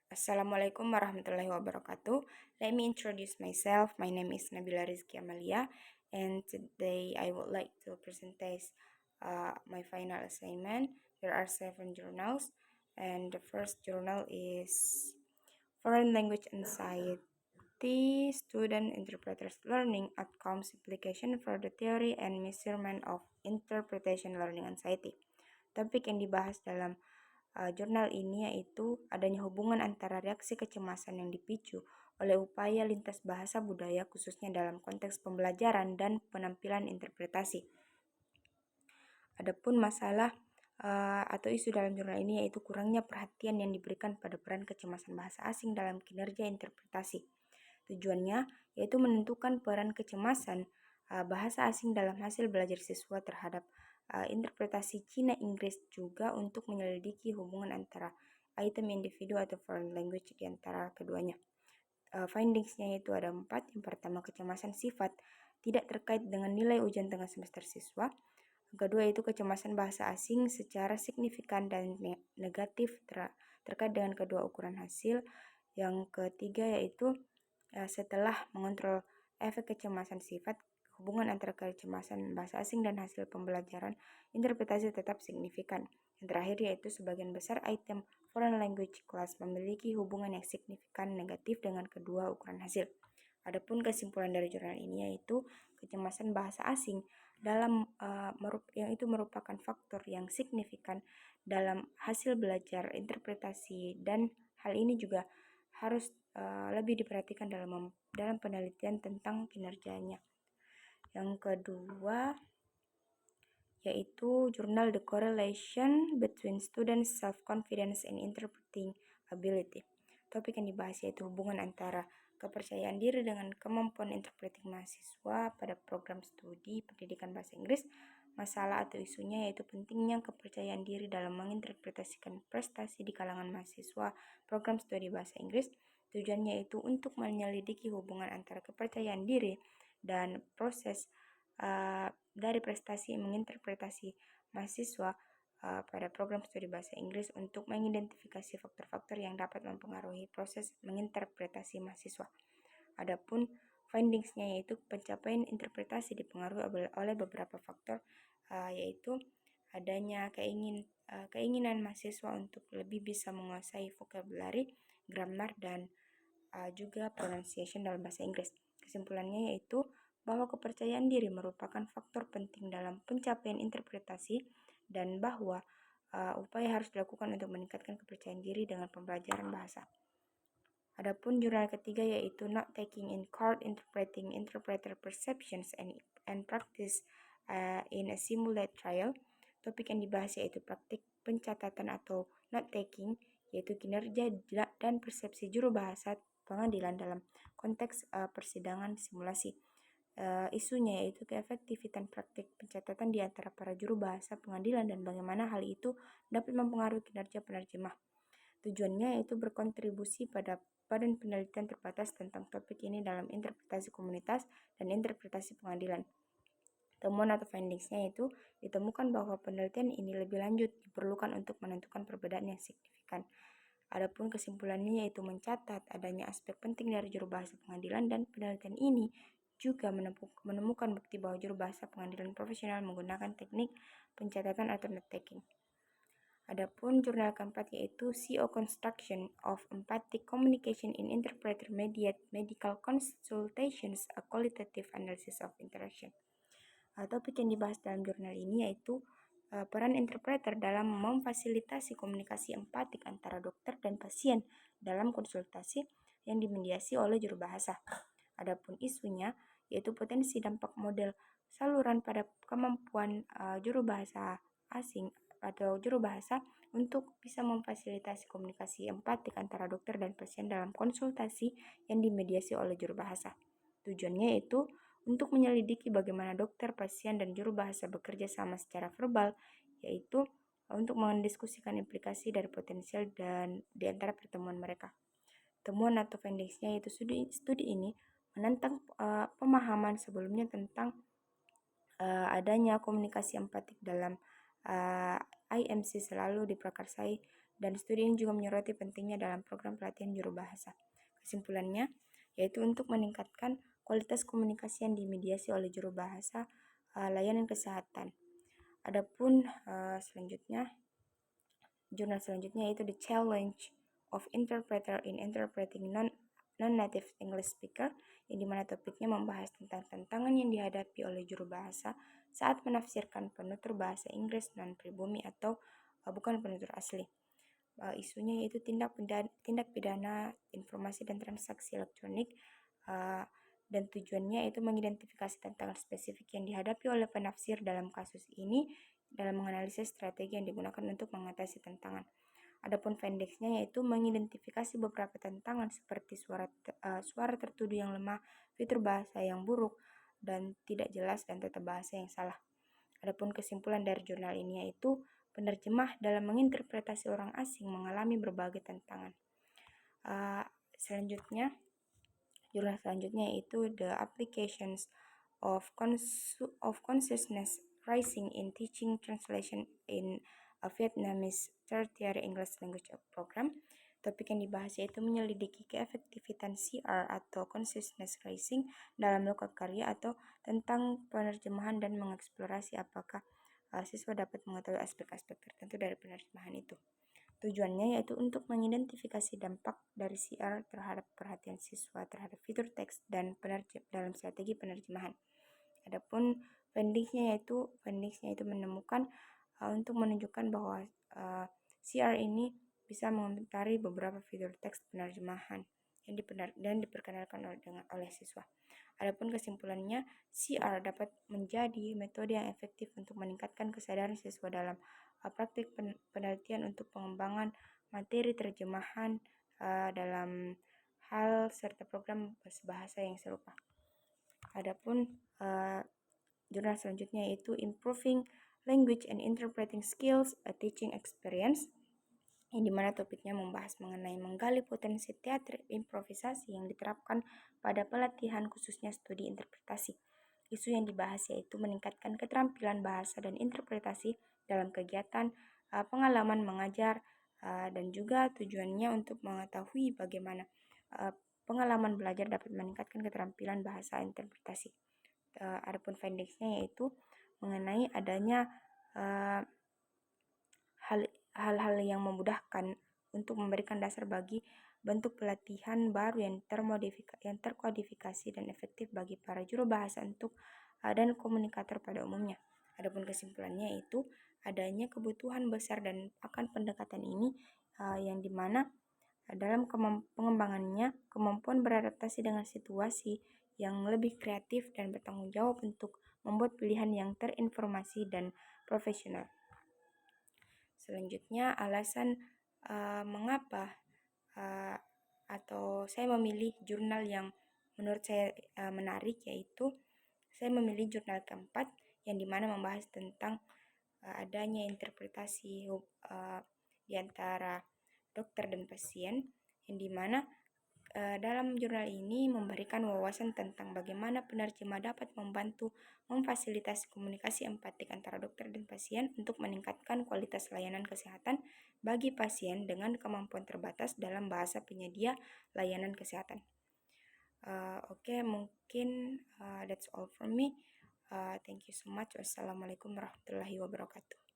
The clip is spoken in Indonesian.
Assalamualaikum warahmatullahi wabarakatuh. Let me introduce myself. My name is Nabila Rizky Amalia, and today I would like to present my final assignment. There are 7 journals, and the first journal is Foreign Language Anxiety, Student Interpreters Learning Outcomes Application for the Theory and Measurement of Interpretation Learning Anxiety. Topik yang dibahas dalam jurnal ini yaitu adanya hubungan antara reaksi kecemasan yang dipicu oleh upaya lintas bahasa budaya khususnya dalam konteks pembelajaran dan penampilan interpretasi. Adapun masalah atau isu dalam jurnal ini yaitu kurangnya perhatian yang diberikan pada peran kecemasan bahasa asing dalam kinerja interpretasi. Tujuannya yaitu menentukan peran kecemasan bahasa asing dalam hasil belajar siswa terhadap interpretasi Cina-Inggris, juga untuk menyelidiki hubungan antara item individu atau foreign language di antara keduanya. Findingsnya itu ada 4. Yang pertama, kecemasan sifat tidak terkait dengan nilai ujian tengah semester siswa. Yang kedua itu kecemasan bahasa asing secara signifikan dan negatif terkait dengan kedua ukuran hasil. Yang ketiga yaitu setelah mengontrol efek kecemasan sifat, hubungan antara kecemasan bahasa asing dan hasil pembelajaran interpretasi tetap signifikan. Yang terakhir yaitu sebagian besar item foreign language class memiliki hubungan yang signifikan negatif dengan kedua ukuran hasil. Adapun kesimpulan dari jurnal ini yaitu kecemasan bahasa asing yang itu merupakan faktor yang signifikan dalam hasil belajar interpretasi, dan hal ini juga harus lebih diperhatikan dalam penelitian tentang kinerjanya. Yang kedua yaitu jurnal The Correlation Between Students' Self-Confidence and Interpreting Ability. Topik yang dibahas yaitu hubungan antara kepercayaan diri dengan kemampuan interpreting mahasiswa pada program studi pendidikan bahasa Inggris. Masalah atau isunya yaitu pentingnya kepercayaan diri dalam menginterpretasikan prestasi di kalangan mahasiswa program studi bahasa Inggris. Tujuannya yaitu untuk menyelidiki hubungan antara kepercayaan diri dan proses dari prestasi menginterpretasi mahasiswa pada program studi bahasa Inggris untuk mengidentifikasi faktor-faktor yang dapat mempengaruhi proses menginterpretasi mahasiswa. Adapun findingsnya yaitu pencapaian interpretasi dipengaruhi oleh beberapa faktor, yaitu adanya keinginan mahasiswa untuk lebih bisa menguasai vocabulary, grammar, dan juga pronunciation dalam bahasa Inggris. Kesimpulannya yaitu bahwa kepercayaan diri merupakan faktor penting dalam pencapaian interpretasi, dan bahwa upaya harus dilakukan untuk meningkatkan kepercayaan diri dengan pembelajaran bahasa. Adapun jurnal ketiga yaitu Not Taking in Card Interpreting Interpreter Perceptions and Practice in a Simulated Trial. Topik yang dibahas yaitu praktik pencatatan atau note taking, yaitu kinerja dan persepsi juru bahasa pengadilan dalam konteks persidangan simulasi. Isunya yaitu keefektifan praktik pencatatan di antara para juru bahasa pengadilan dan bagaimana hal itu dapat mempengaruhi kinerja penerjemah. Tujuannya yaitu berkontribusi pada badan penelitian terbatas tentang topik ini dalam interpretasi komunitas dan interpretasi pengadilan. Temuan atau findingsnya yaitu ditemukan bahwa penelitian ini lebih lanjut diperlukan untuk menentukan perbedaan yang signifikan. Adapun kesimpulannya yaitu mencatat adanya aspek penting dari juru bahasa pengadilan, dan penelitian ini juga menemukan bukti bahwa juru bahasa pengadilan profesional menggunakan teknik pencatatan atau note taking. Adapun jurnal keempat yaitu CO Construction of Empathic Communication in Interpreter Mediated Medical Consultations, a Qualitative Analysis of Interaction. Topik yang dibahas dalam jurnal ini yaitu peran interpreter dalam memfasilitasi komunikasi empatik antara dokter dan pasien dalam konsultasi yang dimediasi oleh juru bahasa. Adapun isunya yaitu potensi dampak model saluran pada kemampuan juru bahasa asing atau juru bahasa untuk bisa memfasilitasi komunikasi empatik antara dokter dan pasien dalam konsultasi yang dimediasi oleh juru bahasa. Tujuannya yaitu untuk menyelidiki bagaimana dokter, pasien, dan juru bahasa bekerja sama secara verbal, yaitu untuk mendiskusikan implikasi dari potensial dan di antara pertemuan mereka. Temuan atau findingsnya yaitu studi ini menentang pemahaman sebelumnya tentang adanya komunikasi empatik dalam IMC selalu diprakarsai dan studi ini juga menyoroti pentingnya dalam program pelatihan juru bahasa. Kesimpulannya, yaitu untuk meningkatkan kualitas komunikasi yang dimediasi oleh juru bahasa, layanan kesehatan. Adapun jurnal selanjutnya yaitu The Challenge of Interpreter in Interpreting Non-Native English Speaker, yang dimana topiknya membahas tentang tantangan yang dihadapi oleh juru bahasa saat menafsirkan penutur bahasa Inggris non-pribumi atau bukan penutur asli. Isunya yaitu tindak pidana informasi dan transaksi elektronik, dan tujuannya yaitu mengidentifikasi tantangan spesifik yang dihadapi oleh penafsir dalam kasus ini dalam menganalisis strategi yang digunakan untuk mengatasi tantangan. Adapun pendeknya yaitu mengidentifikasi beberapa tantangan seperti suara tertuduh yang lemah, fitur bahasa yang buruk dan tidak jelas, dan tata bahasa yang salah. Adapun kesimpulan dari jurnal ini yaitu penerjemah dalam menginterpretasi orang asing mengalami berbagai tantangan. Jurnal selanjutnya yaitu The Applications of Consciousness Rising in Teaching Translation in a Vietnamese Tertiary English Language Program. Topik yang dibahas yaitu menyelidiki keefektifan CR atau Consciousness Rising dalam lokakarya atau tentang penerjemahan dan mengeksplorasi apakah siswa dapat mengetahui aspek-aspek tertentu dari penerjemahan itu. Tujuannya yaitu untuk mengidentifikasi dampak dari CR terhadap perhatian siswa terhadap fitur teks dan dalam strategi penerjemahan. Adapun findings-nya yaitu menemukan untuk menunjukkan bahwa CR ini bisa mengomentari beberapa fitur teks penerjemahan yang diperkenalkan oleh siswa. Adapun kesimpulannya, CR dapat menjadi metode yang efektif untuk meningkatkan kesadaran siswa dalam praktik penelitian untuk pengembangan materi terjemahan dalam hal serta program bahasa yang serupa. Adapun jurnal selanjutnya yaitu Improving Language and Interpreting Skills, a Teaching Experience, yang dimana topiknya membahas mengenai menggali potensi teater improvisasi yang diterapkan pada pelatihan khususnya studi interpretasi. Isu yang dibahas yaitu meningkatkan keterampilan bahasa dan interpretasi dalam kegiatan pengalaman mengajar, dan juga tujuannya untuk mengetahui bagaimana pengalaman belajar dapat meningkatkan keterampilan bahasa interpretasi. Adapun findings-nya yaitu mengenai adanya hal-hal yang memudahkan untuk memberikan dasar bagi bentuk pelatihan baru yang terkodifikasi dan efektif bagi para juru bahasa dan komunikator pada umumnya. Adapun kesimpulannya yaitu adanya kebutuhan besar dan akan pendekatan ini yang dimana dalam pengembangannya kemampuan beradaptasi dengan situasi yang lebih kreatif dan bertanggung jawab untuk membuat pilihan yang terinformasi dan profesional. Selanjutnya, alasan mengapa atau saya memilih jurnal yang menurut saya menarik, yaitu saya memilih jurnal keempat yang dimana membahas tentang adanya interpretasi di antara dokter dan pasien, yang dimana dalam jurnal ini memberikan wawasan tentang bagaimana penerjemah dapat membantu memfasilitasi komunikasi empatik antara dokter dan pasien untuk meningkatkan kualitas layanan kesehatan bagi pasien dengan kemampuan terbatas dalam bahasa penyedia layanan kesehatan. Mungkin that's all from me. Thank you so much. Wassalamualaikum warahmatullahi wabarakatuh.